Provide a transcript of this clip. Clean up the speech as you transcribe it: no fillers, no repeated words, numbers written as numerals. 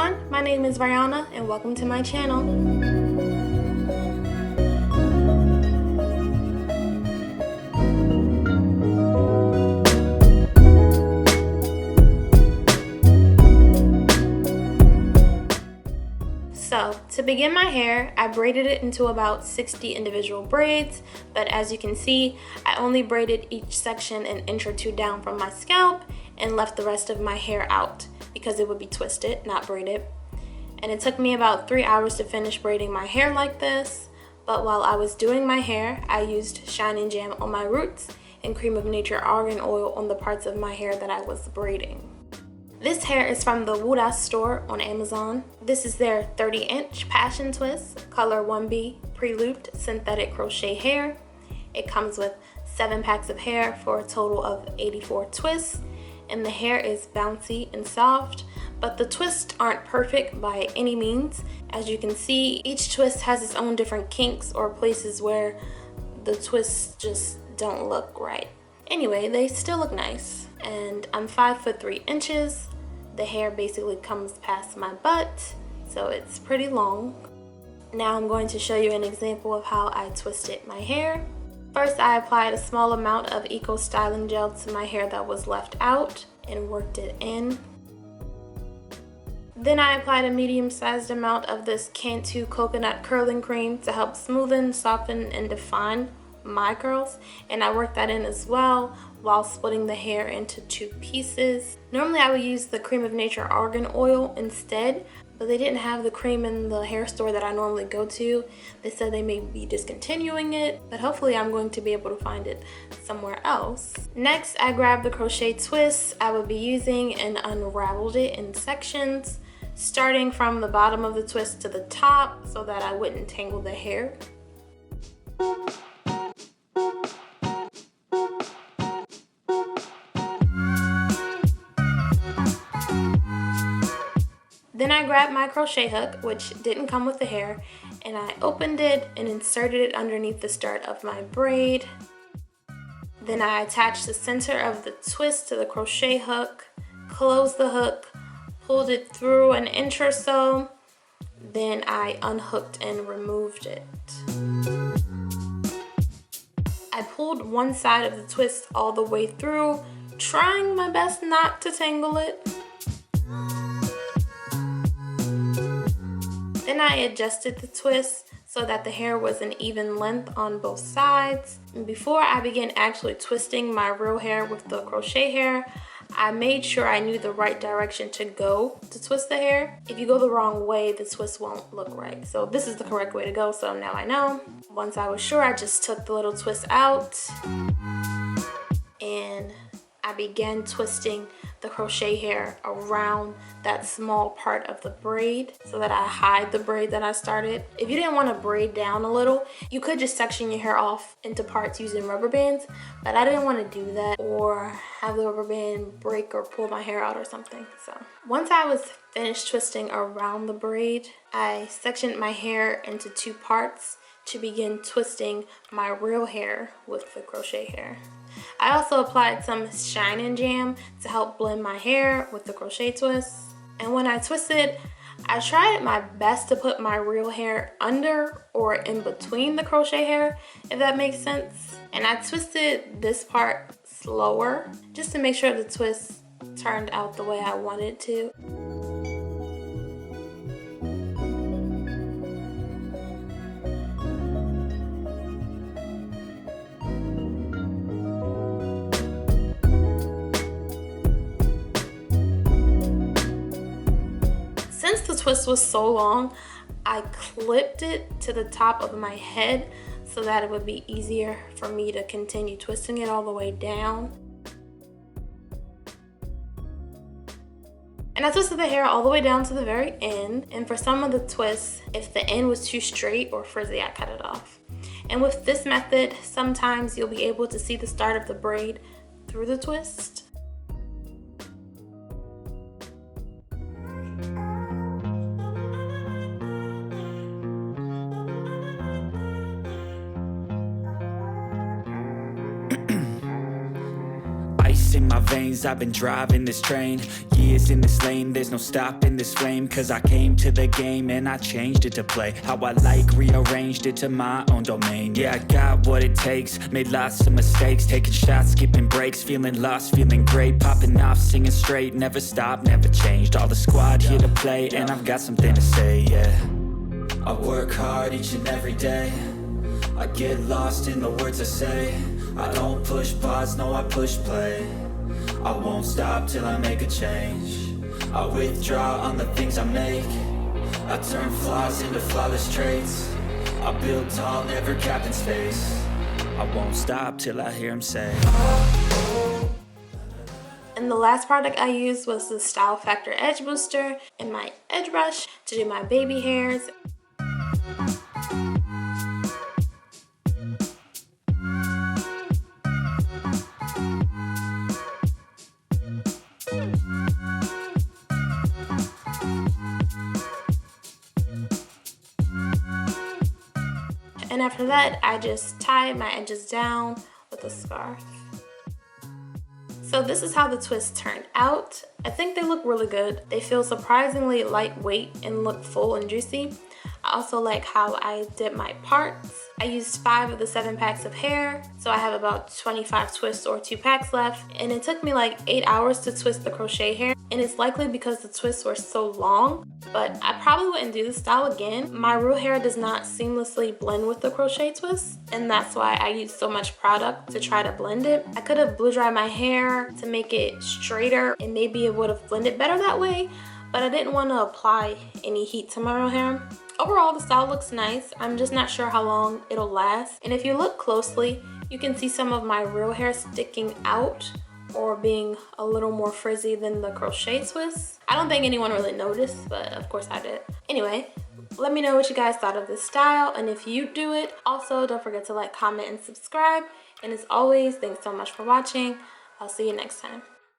everyone, my name is Rihanna and welcome to my channel. So, to begin my hair, I braided it into about 60 individual braids, but as you can see, I only braided each section an inch or two down from my scalp and left the rest of my hair out because it would be twisted, not braided. And it took me about 3 hours to finish braiding my hair like this, but while I was doing my hair, I used Shine & Jam on my roots and Cream of Nature argan oil on the parts of my hair that I was braiding. This hair is from the Woodas store on Amazon. This is their 30-inch Passion Twist, color 1B, pre-looped synthetic crochet hair. It comes with 7 packs of hair for a total of 84 twists, and the hair is bouncy and soft, but the twists aren't perfect by any means. As you can see, each twist has its own different kinks or places where the twists just don't look right. Anyway, they still look nice, and I'm 5'3". The hair basically comes past my butt, so it's pretty long. Now I'm going to show you an example of how I twisted my hair. First, I applied a small amount of Eco Styling Gel to my hair that was left out and worked it in. Then I applied a medium-sized amount of this Cantu Coconut Curling Cream to help smoothen, soften, and define my curls, and I worked that in as well while splitting the hair into 2 pieces. Normally I would use the Cream of Nature argan oil instead, but they didn't have the cream in the hair store that I normally go to. They said they may be discontinuing it, but hopefully I'm going to be able to find it somewhere else. Next, I grabbed the crochet twists I would be using and unraveled it in sections, starting from the bottom of the twist to the top so that I wouldn't tangle the hair. Then I grabbed my crochet hook, which didn't come with the hair, and I opened it and inserted it underneath the start of my braid. Then I attached the center of the twist to the crochet hook, closed the hook, pulled it through an inch or so, then I unhooked and removed it. I pulled one side of the twist all the way through, trying my best not to tangle it. Then I adjusted the twist so that the hair was an even length on both sides. And before I began actually twisting my real hair with the crochet hair, I made sure I knew the right direction to go to twist the hair. If you go the wrong way, the twist won't look right. So this is the correct way to go, so now I know. Once I was sure, I just took the little twist out and I began twisting the crochet hair around that small part of the braid so that I hide the braid that I started. If you didn't want to braid down a little, you could just section your hair off into parts using rubber bands, but I didn't want to do that or have the rubber band break or pull my hair out or something. So once I was finished twisting around the braid, I sectioned my hair into 2 parts to begin twisting my real hair with the crochet hair. I also applied some Shine & Jam to help blend my hair with the crochet twists. And when I twisted, I tried my best to put my real hair under or in between the crochet hair, if that makes sense. And I twisted this part slower just to make sure the twist turned out the way I wanted it to. Since the twist was so long, I clipped it to the top of my head so that it would be easier for me to continue twisting it all the way down. And I twisted the hair all the way down to the very end, and for some of the twists, if the end was too straight or frizzy, I cut it off. And with this method, sometimes you'll be able to see the start of the braid through the twist. ice in my veins, I've been driving this train. Years in this lane, there's no stopping this flame. Cause I came to the game and I changed it to play how I like, rearranged it to my own domain. Yeah, I got what it takes, made lots of mistakes, taking shots, skipping breaks, feeling lost, feeling great, popping off, singing straight, never stopped, never changed. All the squad here to play, and I've got something to say, yeah. I work hard each and every day, I get lost in the words I say. I don't push pause, no, I push play. I won't stop till I make a change. I withdraw on the things I make. I turn flaws into flawless traits. I build tall, never capped in space. I won't stop till I hear him say. And the last product I used was the Style Factor Edge Booster and my edge brush to do my baby hairs. And after that, I just tied my edges down with a scarf. So this is how the twists turned out. I think they look really good. They feel surprisingly lightweight and look full and juicy. I also like how I did my parts. I used 5 of the 7 packs of hair, so I have about 25 twists or 2 packs left. And it took me like 8 hours to twist the crochet hair, and it's likely because the twists were so long, but I probably wouldn't do this style again. My real hair does not seamlessly blend with the crochet twists, and that's why I use so much product to try to blend it. I could have blow dried my hair to make it straighter, and maybe it would have blended better that way, but I didn't want to apply any heat to my real hair. Overall, the style looks nice. I'm just not sure how long it'll last. And if you look closely, you can see some of my real hair sticking out or being a little more frizzy than the crochet twists. I don't think anyone really noticed, but of course I did. Anyway, let me know what you guys thought of this style and if you do it. Also, don't forget to like, comment, and subscribe. And as always, thanks so much for watching. I'll see you next time.